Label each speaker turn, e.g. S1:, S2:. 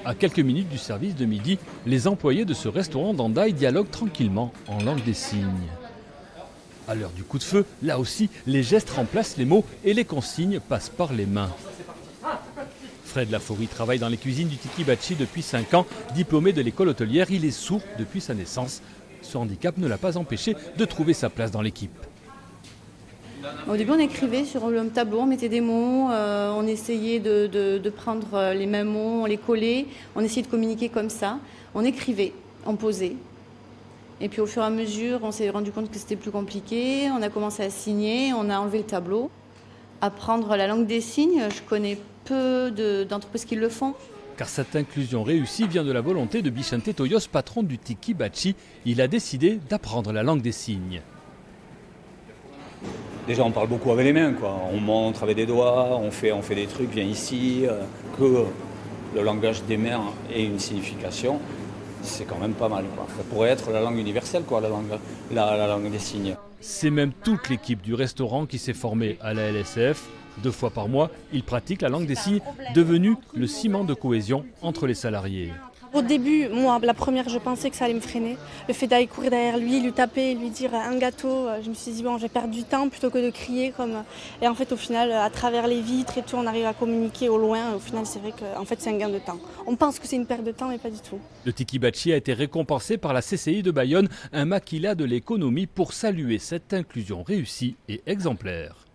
S1: À quelques minutes du service de midi, les employés de ce restaurant d'Hendaye dialoguent tranquillement en langue des signes. À l'heure du coup de feu, là aussi, les gestes remplacent les mots et les consignes passent par les mains. Fred Laforie travaille dans les cuisines du Tiki Bachi depuis 5 ans. Diplômé de l'école hôtelière, il est sourd depuis sa naissance. Ce handicap ne l'a pas empêché de trouver sa place dans l'équipe.
S2: Au début, on écrivait sur le tableau, on mettait des mots, on essayait de prendre les mêmes mots, on les collait, on essayait de communiquer comme ça. On écrivait, on posait. Et puis au fur et à mesure, on s'est rendu compte que c'était plus compliqué, on a commencé à signer, on a enlevé le tableau. Apprendre la langue des signes, je connais peu d'entreprises qui le font.
S1: Car cette inclusion réussie vient de la volonté de Bichente Toyos, patron du Tiki Bachi. Il a décidé d'apprendre la langue des signes.
S3: Déjà, on parle beaucoup avec les mains, quoi. On montre avec des doigts, on fait des trucs, viens ici. Que le langage des mains ait une signification, c'est quand même pas mal, quoi. Ça pourrait être la langue universelle, quoi, la langue des signes.
S1: C'est même toute l'équipe du restaurant qui s'est formée à la LSF. 2 fois par mois, ils pratiquent la langue des signes, devenue le ciment de cohésion entre les salariés.
S4: Au début, moi, la première, je pensais que ça allait me freiner. Le fait d'aller courir derrière lui, lui taper, lui dire un gâteau, je me suis dit, bon, je vais perdre du temps plutôt que de crier. Et en fait, au final, à travers les vitres et tout, on arrive à communiquer au loin. Au final, c'est vrai que c'est un gain de temps. On pense que c'est une perte de temps, mais pas du tout.
S1: Le Tiki Bachi a été récompensé par la CCI de Bayonne, un maquila de l'économie pour saluer cette inclusion réussie et exemplaire.